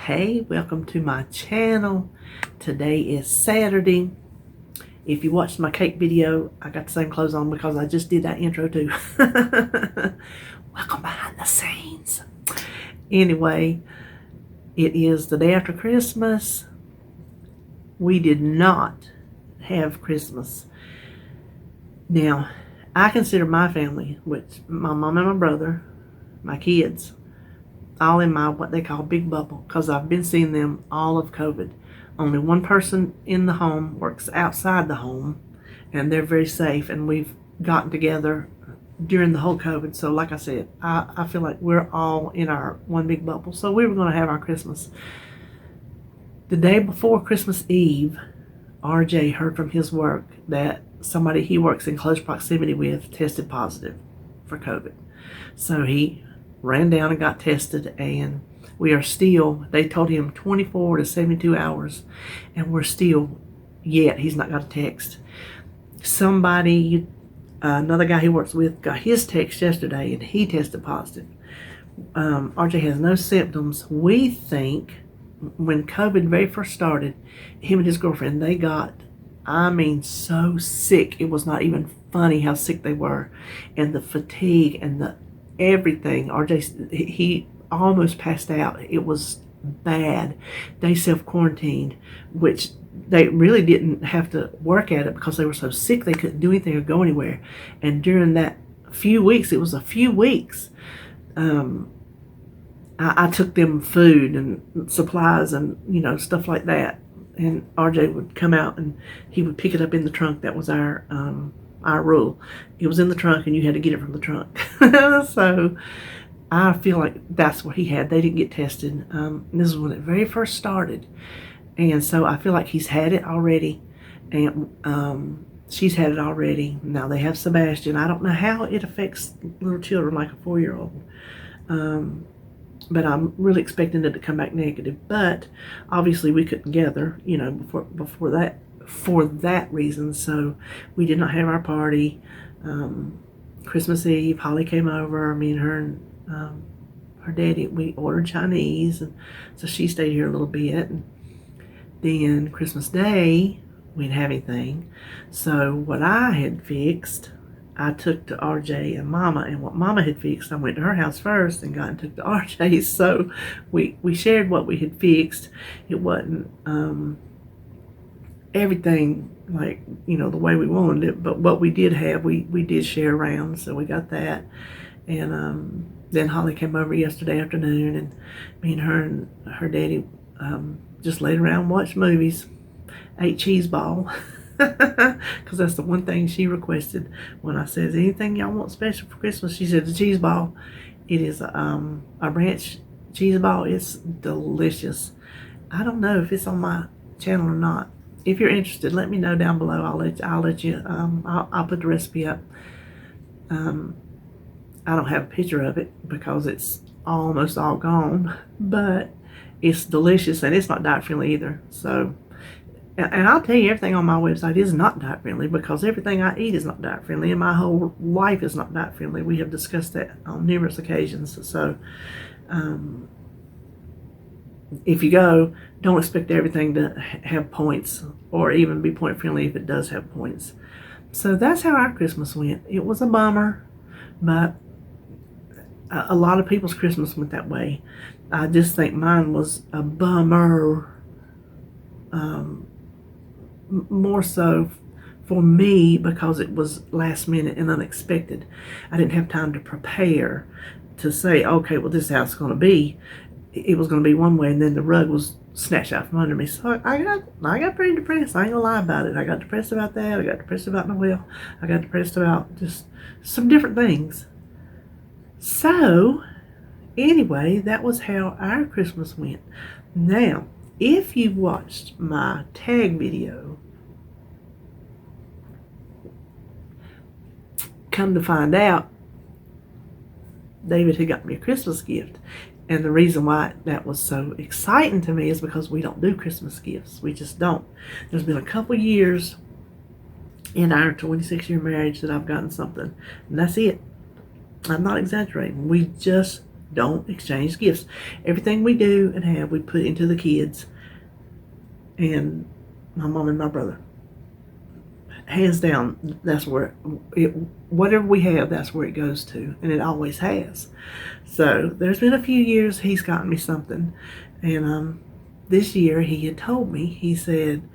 Hey, welcome to my channel. Today is Saturday. If you watched my cake video, I got the same clothes on because I just did that intro too. Welcome behind the scenes. Anyway, it is the day after Christmas. We did not have Christmas. Now, I consider my family, which my mom and my brother, my kids, all in my what they call big bubble, because I've been seeing them all of COVID. Only one person in the home works outside the home, and they're very safe, and we've gotten together during the whole COVID. So like I said, I feel like we're all in our one big bubble. So we were going to have our Christmas. The day before Christmas Eve, RJ heard from his work that somebody he works in close proximity with tested positive for COVID. So he ran down and got tested, and we are still, they told him 24 to 72 hours, and we're still, yet he's not got a text. Somebody, another guy he works with, got his text yesterday, and he tested positive. RJ has no symptoms. We think when COVID very first started, him and his girlfriend, they got, I mean, so sick. It was not even funny how sick they were, and the fatigue and the everything. RJ, he almost passed out. It was bad. They self-quarantined, which they really didn't have to work at it because they were so sick they couldn't do anything or go anywhere. And during that few weeks, it was a few weeks, I took them food and supplies and, you know, stuff like that. And RJ would come out and he would pick it up in the trunk. That was our rule. It was in the trunk and you had to get it from the trunk. So I feel like that's what he had. They didn't get tested. This is when it very first started. And so I feel like he's had it already. And she's had it already. Now they have Sebastian. I don't know how it affects little children like a 4-year-old. But I'm really expecting it to come back negative. But obviously we couldn't gather, you know, before that, for that reason. So we did not have our party. Christmas Eve, Holly came over. Me and her and her daddy, we ordered Chinese, and so she stayed here a little bit. And then Christmas Day, we didn't have anything. So what I had fixed, I took to RJ and Mama, and what Mama had fixed, I went to her house first and got and took to RJ's. So we shared what we had fixed. It wasn't everything like, you know, the way we wanted it, but what we did have, we did share around. So we got that. And then Holly came over yesterday afternoon, and me and her daddy just laid around and watched movies, ate cheese ball, because that's the one thing she requested. When I said, anything y'all want special for Christmas, she said the cheese ball. It is a ranch cheese ball. It's delicious. I don't know if it's on my channel or not. If you're interested, let me know down below. I'll let you. I'll put the recipe up. I don't have a picture of it because it's almost all gone, but it's delicious, and it's not diet friendly either. So, and I'll tell you, everything on my website is not diet friendly because everything I eat is not diet friendly, and my whole life is not diet friendly. We have discussed that on numerous occasions. So, if you go, don't expect everything to have points or even be point friendly if it does have points. So that's how our Christmas went. It was a bummer, but a lot of people's Christmas went that way. I just think mine was a bummer, more so for me because it was last minute and unexpected. I didn't have time to prepare to say, okay, well, this is how it's going to be. It was going to be one way, and then the rug was snatched out from under me. So I got pretty depressed. I ain't gonna lie about it. I got depressed about that. I got depressed about Noel. I got depressed about just some different things. So anyway, that was how our Christmas went. Now, if you watched my tag video, come to find out, David had got me a Christmas gift. And the reason why that was so exciting to me is because we don't do Christmas gifts. We just don't. There's been a couple years in our 26-year marriage that I've gotten something, and that's it. I'm not exaggerating. We just don't exchange gifts. Everything we do and have, we put into the kids and my mom and my brother. Hands down, that's where whatever we have, that's where it goes to, and it always has. So there's been a few years he's gotten me something, and this year he had told me, he said,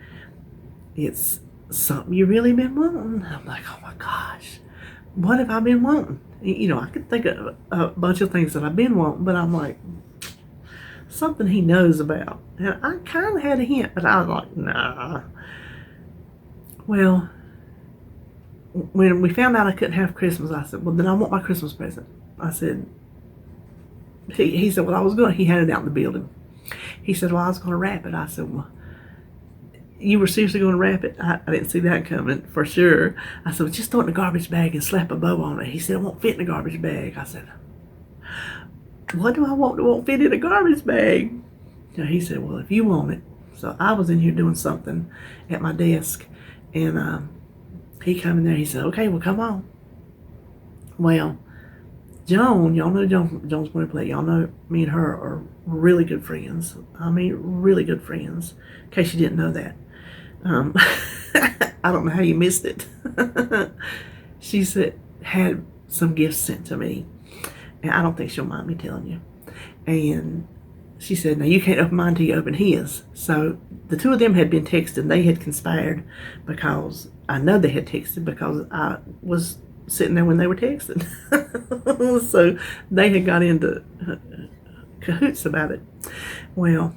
it's something you really been wanting. I'm like, oh my gosh, what have I been wanting? I could think of a bunch of things that I've been wanting, but I'm like, something he knows about. And I kind of had a hint, but I was like, nah. Well, when we found out I couldn't have Christmas, I said, well, then I want my Christmas present. I said, he said, well, he had it out in the building. He said, well, I was going to wrap it. I said, well, you were seriously going to wrap it? I didn't see that coming, for sure. I said, well, just throw it in a garbage bag and slap a bow on it. He said, it won't fit in a garbage bag. I said, what do I want that won't fit in a garbage bag? And he said, well, if you want it. So I was in here doing something at my desk, and he come in there, he said, okay, well, come on. Well, Joan, y'all know Joan's going to play. Y'all know me and her are really good friends. I mean, really good friends, in case you didn't know that. I don't know how you missed it. She said, had some gifts sent to me, and I don't think she'll mind me telling you. And she said, now you can't open mine until you open his. So the two of them had been texting. They had conspired, because I know they had texted because I was sitting there when they were texting. So they had got into cahoots about it. Well,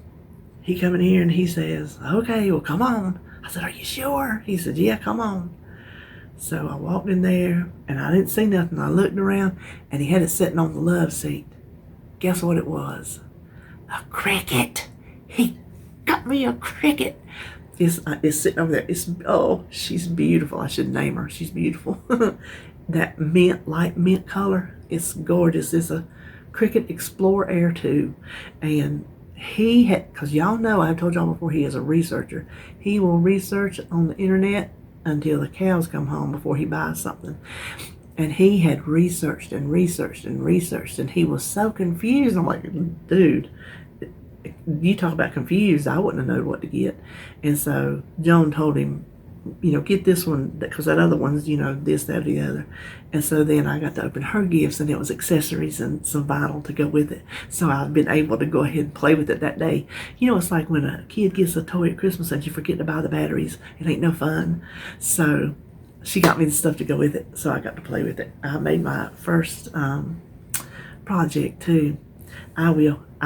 he come in here and he says, okay, well, come on. I said, are you sure? He said, yeah, come on. So I walked in there and I didn't see nothing. I looked around and he had it sitting on the love seat. Guess what it was? A cricket. He got me a cricket. It's sitting over there. She's beautiful. I should name her. She's beautiful. That light mint color. It's gorgeous. It's a Cricket Explorer Air 2. And he had, because y'all know, I've told y'all before, he is a researcher. He will research on the internet until the cows come home before he buys something. And he had researched and researched and researched, and he was so confused. I'm like, dude, you talk about confused, I wouldn't have known what to get. And so Joan told him, get this one, because that other one's, this, that, or the other. And so then I got to open her gifts, and it was accessories and some vinyl to go with it. So I've been able to go ahead and play with it that day. It's like when a kid gets a toy at Christmas and you forget to buy the batteries. It ain't no fun. So she got me the stuff to go with it, so I got to play with it. I made my first project too. I'll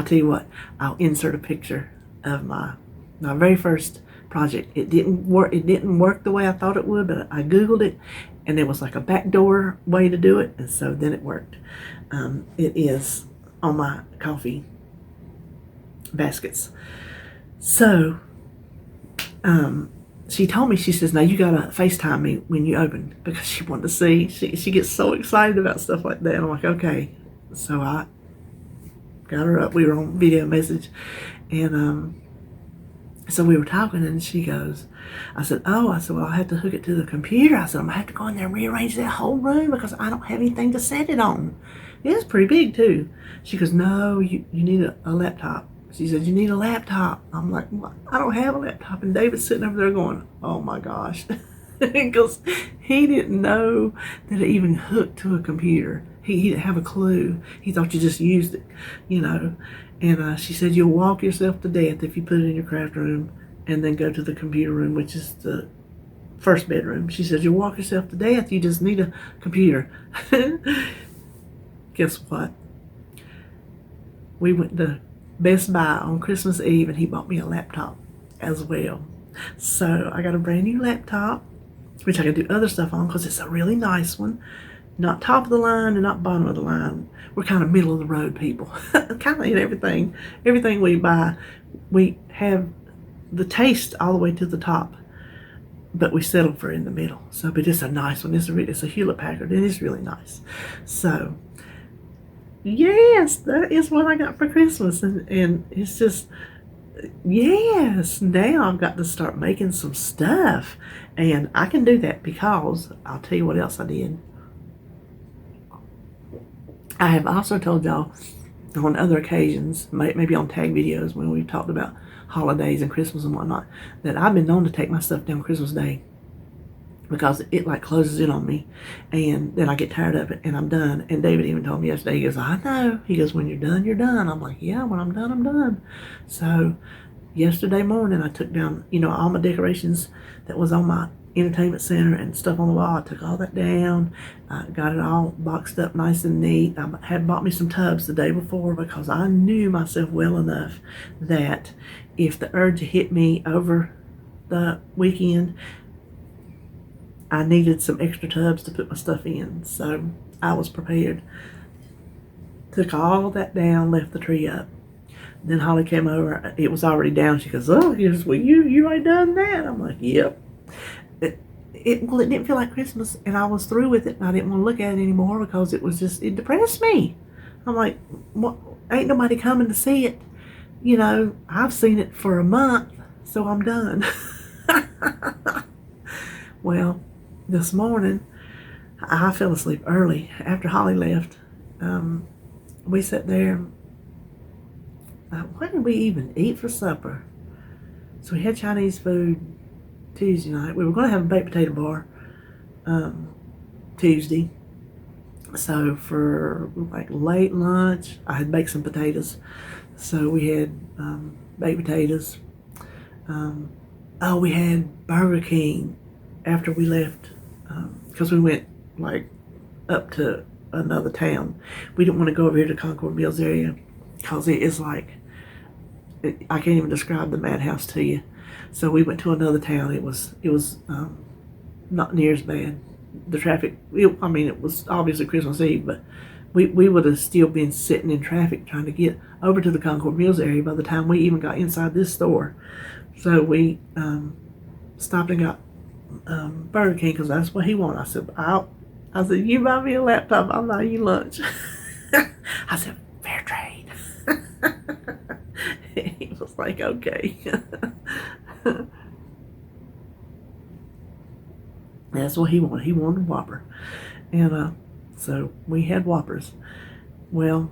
tell you what, I'll insert a picture of my very first project. It didn't work the way I thought it would, but I Googled it, and there was like a backdoor way to do it, and so then it worked. It is on my coffee baskets. So she told me, she says, now you gotta FaceTime me when you open, because she wanted to see. She gets so excited about stuff like that. I'm like, okay. So I got her up. We were on video message, and so we were talking, and she goes, I said, well, I have to hook it to the computer. I said, I'm gonna have to go in there and rearrange that whole room because I don't have anything to set it on. It's pretty big too. She goes, no, you need a laptop. She said, you need a laptop. I'm like, well, I don't have a laptop. And David's sitting over there going, oh my gosh. Because he didn't know that it even hooked to a computer. He didn't have a clue. He thought you just used it, And she said, you'll walk yourself to death if you put it in your craft room and then go to the computer room, which is the first bedroom. She said, you'll walk yourself to death. You just need a computer. Guess what? We went to Best Buy on Christmas Eve, and he bought me a laptop as well. So I got a brand new laptop, which I can do other stuff on because it's a really nice one. Not top of the line and not bottom of the line. We're kind of middle of the road people. Kind of in everything. Everything we buy, we have the taste all the way to the top, but we settle for in the middle. So, but it's a nice one. It's a Hewlett Packard. It is really nice. So, yes, that is what I got for Christmas. And it's just, yes, now I've got to start making some stuff. And I can do that because I'll tell you what else I did. I have also told y'all on other occasions, maybe on tag videos when we've talked about holidays and Christmas and whatnot, that I've been known to take my stuff down Christmas Day because it like closes in on me, and then I get tired of it and I'm done. And David even told me yesterday, he goes, I know. He goes, when you're done, you're done. I'm like, yeah, when I'm done, I'm done. So yesterday morning I took down, all my decorations that was on my entertainment center and stuff on the wall. I took all that down. I got it all boxed up nice and neat. I had bought me some tubs the day before because I knew myself well enough that if the urge hit me over the weekend, I needed some extra tubs to put my stuff in. So I was prepared. Took all that down, left the tree up. Then Holly came over. It was already down. She goes, oh, well, you already done that? I'm like, yep. It didn't feel like Christmas, and I was through with it, and I didn't want to look at it anymore because it depressed me. I'm like, what? Ain't nobody coming to see it. I've seen it for a month, so I'm done. Well, this morning, I fell asleep early after Holly left. We sat there. What did we even eat for supper? So we had Chinese food Tuesday night. We were going to have a baked potato bar Tuesday. So for like late lunch, I had baked some potatoes. So we had baked potatoes. We had Burger King after we left because we went like up to another town. We didn't want to go over here to Concord Mills area because it is like, I can't even describe the madhouse to you. So we went to another town. It was not near as bad. The traffic, it was obviously Christmas Eve, but we would have still been sitting in traffic trying to get over to the Concord Mills area by the time we even got inside this store. So we stopped and got Burger King because that's what he wanted. I said, you buy me a laptop, I'll buy you lunch. I said, fair trade. He was like, okay. That's what he wanted. He wanted a Whopper. And so we had Whoppers. Well,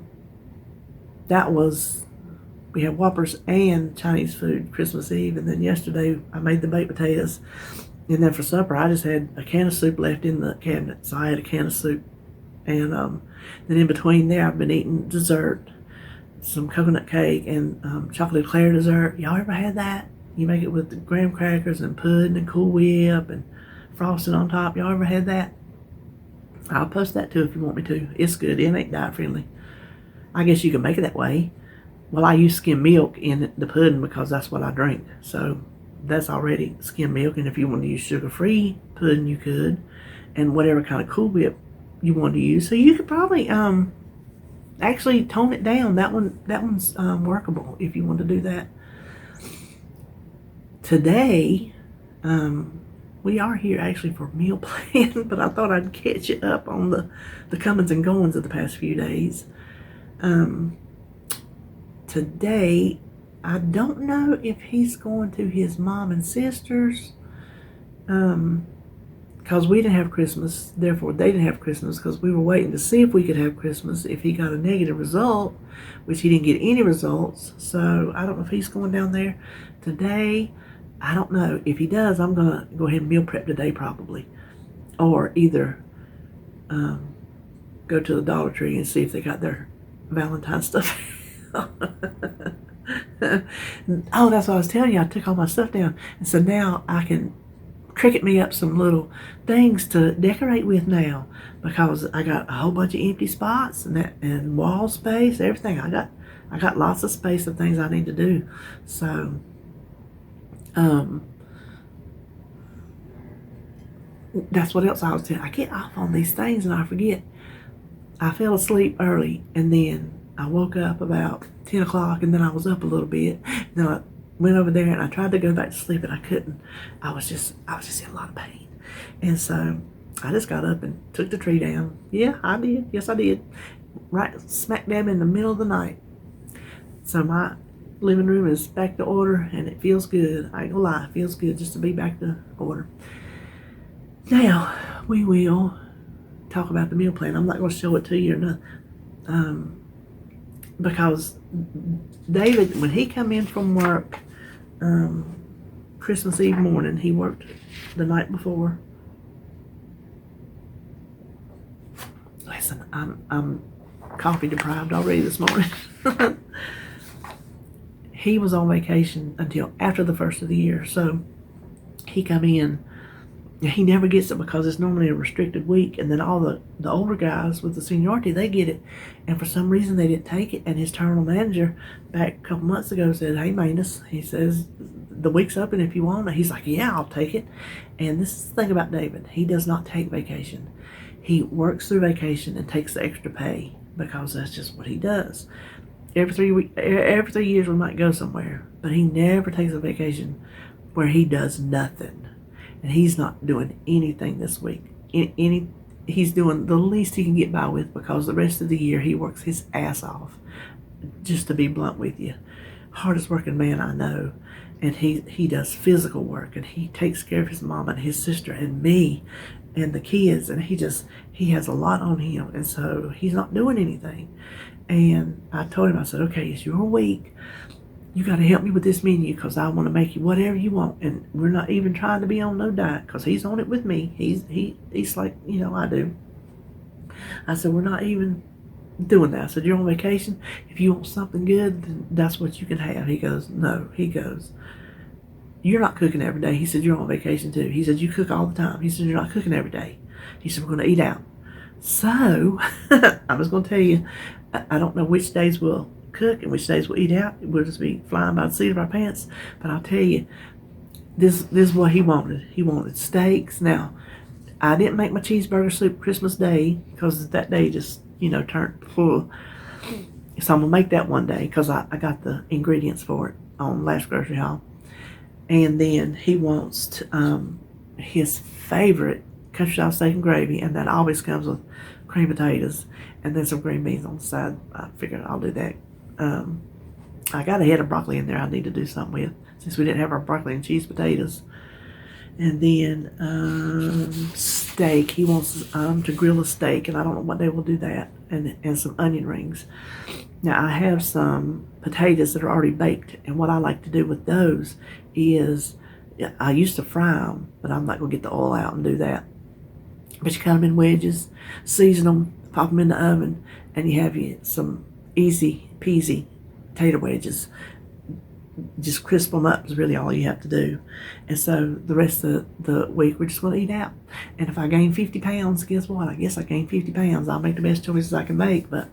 we had Whoppers and Chinese food Christmas Eve. And then yesterday I made the baked potatoes. And then for supper, I just had a can of soup left in the cabinet. So I had a can of soup. And then in between there, I've been eating dessert, some coconut cake and chocolate eclair dessert. Y'all ever had that? You make it with the graham crackers and pudding and Cool Whip and frosting on top. Y'all ever had that? I'll post that too if you want me to. It's good. It ain't diet friendly. I guess you can make it that way. Well, I use skim milk in the pudding because that's what I drink. So that's already skim milk. And if you want to use sugar-free pudding, you could. And whatever kind of Cool Whip you want to use. So you could probably actually tone it down. That one's workable if you want to do that. Today, we are here actually for meal plan, but I thought I'd catch you up on the comings and goings of the past few days. Today, I don't know if he's going to his mom and sister's, because we didn't have Christmas, therefore they didn't have Christmas, because we were waiting to see if we could have Christmas if he got a negative result, which he didn't get any results. So I don't know if he's going down there today. I don't know. If he does, I'm going to go ahead and meal prep today probably. Or either go to the Dollar Tree and see if they got their Valentine's stuff. Oh, that's what I was telling you. I took all my stuff down. And so now I can cricket me up some little things to decorate with now, because I got a whole bunch of empty spots and wall space, everything. I got lots of space of things I need to do. So that's what else I was telling. I get off on these things and I forget. I fell asleep early and then I woke up about 10 o'clock and then I was up a little bit. Then I went over there and I tried to go back to sleep and I couldn't. I was just in a lot of pain. And so I just got up and took the tree down. Yeah, I did. Yes, I did. Right smack dab in the middle of the night. So my living room is back to order and it feels good. I ain't gonna lie, it feels good just to be back to order. Now, we will talk about the meal plan. I'm not gonna show it to you or nothing. because David, when he come in from work, Christmas Eve morning, he worked the night before. Listen, I'm coffee deprived already this morning. He was on vacation until after the first of the year, so he come in. He never gets it because it's normally a restricted week, and then all the older guys with the seniority, they get it, and for some reason they didn't take it. And his terminal manager back a couple months ago said, "Hey, Maness," he says, "the week's open if you want it." He's like, "Yeah, I'll take it." And this is the thing about David: he does not take vacation. He works through vacation and takes the extra pay because that's just what he does. Every 3 years we might go somewhere, but he never takes a vacation where he does nothing. And he's not doing anything this week. He's doing the least he can get by with, because the rest of the year he works his ass off. Just to be blunt with you, hardest working man I know. And he does physical work, and he takes care of his mom and his sister and me and the kids, and he has a lot on him, and so he's not doing anything. And I told him, I said, "Okay, it's your week. You got to help me with this menu, because I want to make you whatever you want." And we're not even trying to be on no diet, because he's on it with me. He's like, I do. I said, "We're not even doing that." I said, "You're on vacation. If you want something good, then that's what you can have." He goes, "No." He goes, "You're not cooking every day." He said, "You're on vacation too." He said, "You cook all the time." He said, "You're not cooking every day." He said, "We're going to eat out." So I was going to tell you, I don't know which days we'll cook and which days we'll eat out. We'll just be flying by the seat of our pants. But I'll tell you, this is what he wanted. He wanted steaks. Now, I didn't make my cheeseburger soup Christmas Day, because that day just, turned full. So I'm going to make that one day, because I got the ingredients for it on last grocery haul. And then he wants his favorite country style steak and gravy, and that always comes with cream potatoes and then some green beans on the side. I figured I'll do that. I got a head of broccoli in there I need to do something with, since we didn't have our broccoli and cheese potatoes. And then steak. He wants to grill a steak, and I don't know what day we'll do that. And some onion rings. Now, I have some potatoes that are already baked, and what I like to do with those is, I used to fry them, but I'm not going to get the oil out and do that. But you cut them in wedges, season them, pop them in the oven, and you have some easy peasy potato wedges. Just crisp them up is really all you have to do. And so the rest of the week, we're just going to eat out. And if I gain 50 pounds, guess what? I guess I gained 50 pounds. I'll make the best choices I can make, but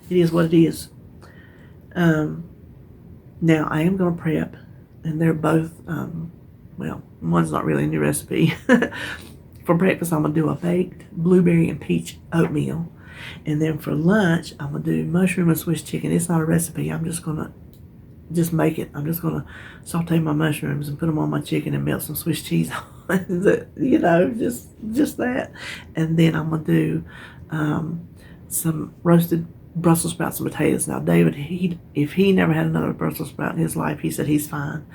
it is what it is. Now, I am going to prep, and they're both, one's not really in your recipe. For breakfast, I'm going to do a baked blueberry and peach oatmeal. And then for lunch, I'm going to do mushroom and Swiss chicken. It's not a recipe. I'm just going to make it. I'm just going to saute my mushrooms and put them on my chicken and melt some Swiss cheese on. Just that. And then I'm going to do some roasted Brussels sprouts and potatoes. Now, David, if he never had another Brussels sprout in his life, he said he's fine.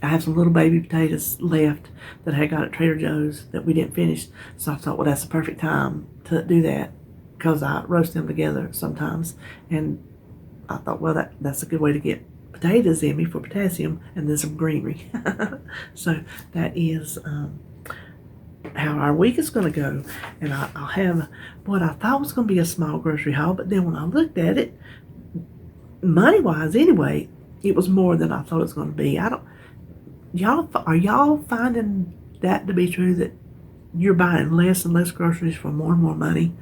I have some little baby potatoes left that I got at Trader Joe's that we didn't finish. So I thought, well, that's the perfect time to do that, because I roast them together sometimes. And I thought, well, that's a good way to get potatoes in me for potassium, and then some greenery. So that is how our week is going to go. And I'll have what I thought was going to be a small grocery haul, but then when I looked at it, money-wise anyway, it was more than I thought it was going to be. Are y'all finding that to be true, that you're buying less and less groceries for more and more money?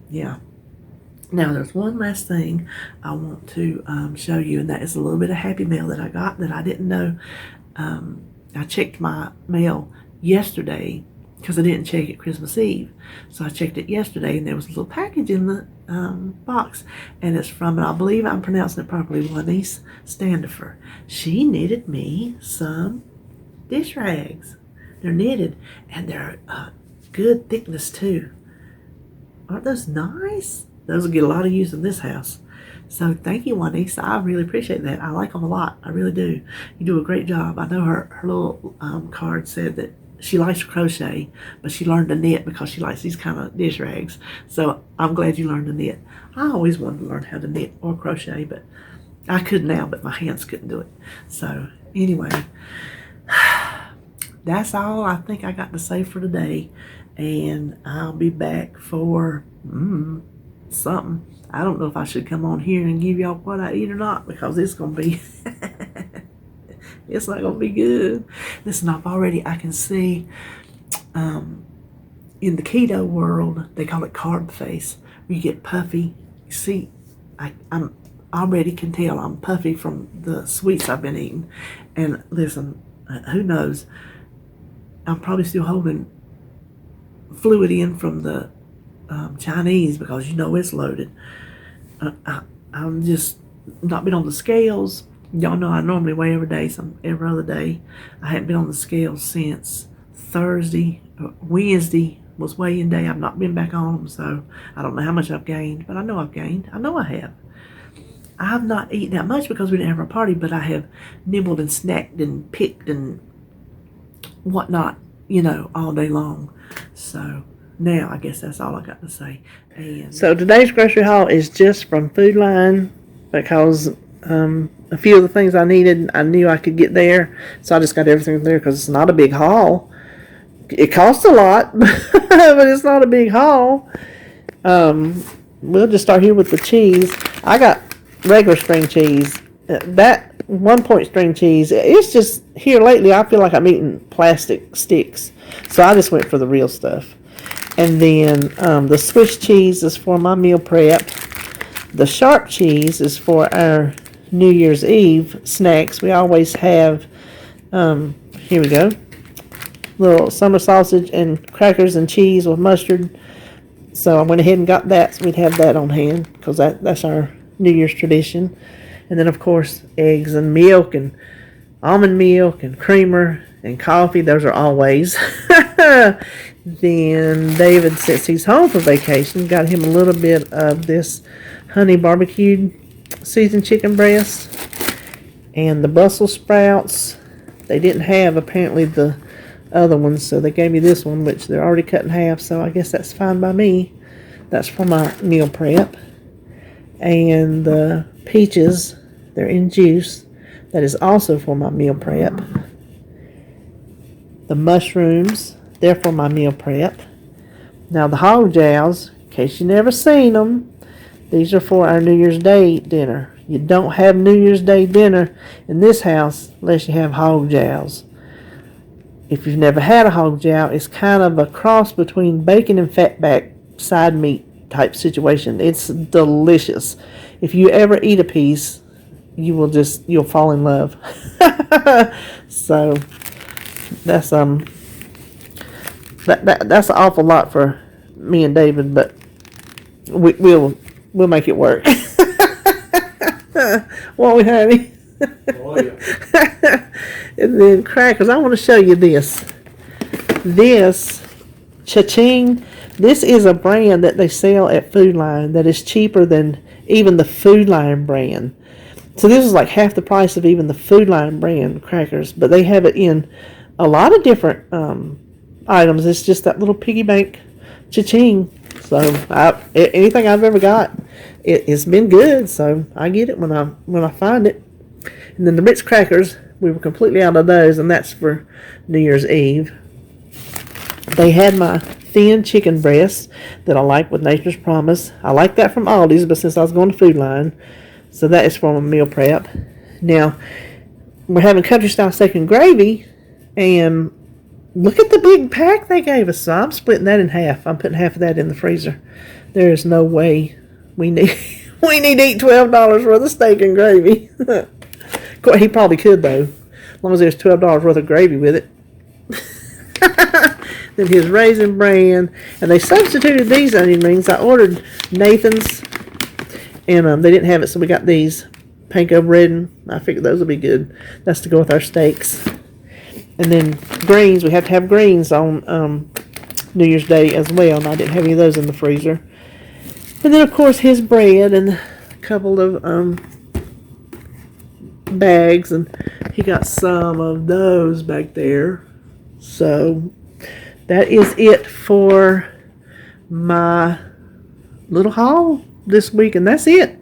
Yeah. Now, there's one last thing I want to show you, and that is a little bit of Happy Mail that I got that I didn't know. I checked my mail yesterday, because I didn't check it Christmas Eve. So I checked it yesterday, and there was a little package in the box, and it's from, and I believe I'm pronouncing it properly, Juanice Standifer. She knitted me some dish rags. They're knitted, and they're good thickness too. Aren't those nice? Those will get a lot of use in this house. So thank you, Juanice. I really appreciate that. I like them a lot. I really do. You do a great job. I know her little card said that she likes to crochet, but she learned to knit because she likes these kind of dish rags. So I'm glad you learned to knit. I always wanted to learn how to knit or crochet, but I could now, but my hands couldn't do it. So anyway, that's all I think I got to say for today. And I'll be back for something. I don't know if I should come on here and give y'all what I eat or not, because it's going to be, it's not going to be good. Listen, I can see, in the keto world, they call it carb face, where you get puffy. You see, I'm already can tell I'm puffy from the sweets I've been eating. And listen, who knows? I'm probably still holding fluid in from the Chinese, because you know it's loaded. I'm just not been on the scales. Y'all know I normally weigh every day, every other day. I haven't been on the scales since Thursday. Wednesday was weighing day. I've not been back on them, so I don't know how much I've gained, but I know I've gained. I know I have. I have not eaten that much because we didn't have a party, but I have nibbled and snacked and picked and whatnot, all day long. So now I guess that's all I got to say. And so today's grocery haul is just from Food Line, because a few of the things I needed, I knew I could get there. So I just got everything there because it's not a big haul. It costs a lot, but it's not a big haul. We'll just start here with the cheese. I got regular string cheese. That 1 point string cheese, it's just, here lately I feel like I'm eating plastic sticks. So I just went for the real stuff. And then the Swiss cheese is for my meal prep. The sharp cheese is for our New Year's Eve snacks. We always have, here we go, little summer sausage and crackers and cheese with mustard. So I went ahead and got that, so we'd have that on hand, because that's our New Year's tradition. And then, of course, eggs and milk and almond milk and creamer and coffee. Those are always. Then David, since he's home for vacation, got him a little bit of this honey barbecued seasoned chicken breast. And the Brussels sprouts, they didn't have apparently the other ones, so they gave me this one, which they're already cut in half, so I guess that's fine by me. That's for my meal prep. And the peaches, they're in juice. That is also for my meal prep. The mushrooms, they're for my meal prep. Now the hog jows, in case you never seen them, these are for our New Year's Day dinner. You don't have New Year's Day dinner in this house unless you have hog jows. If you've never had a hog jow, it's kind of a cross between bacon and fatback side meat type situation. It's delicious. If you ever eat a piece, you'll fall in love. So that's that's an awful lot for me and David, but we'll make it work. Won't we, honey? Oh, yeah. And then crackers. I want to show you this. This Cha-Ching. This is a brand that they sell at Food Line that is cheaper than even the Food Line brand. So this is like half the price of even the Food Line brand crackers, but they have it in a lot of different items. It's just that little piggy bank Cha-Ching. So anything I've ever got, it's been good. So I get it when I find it. And then the Ritz crackers, we were completely out of those, and that's for New Year's Eve. They had my thin chicken breast that I like with Nature's Promise. I like that from Aldi's, but since I was going to Food Line, so that is for my meal prep. Now, we're having country style steak and gravy, and look at the big pack they gave us. So I'm splitting that in half. I'm putting half of that in the freezer. There is no way we need to eat $12 worth of steak and gravy. He probably could, though, as long as there's $12 worth of gravy with it. Then his Raisin Bran, and they substituted these onion rings. I ordered Nathan's, and they didn't have it, so we got these panko bread, and I figured those would be good. That's to go with our steaks. And then greens, we have to have greens on New Year's Day as well, and I didn't have any of those in the freezer. And then, of course, his bread and a couple of bags, and he got some of those back there. So that is it for my little haul this week, and that's it.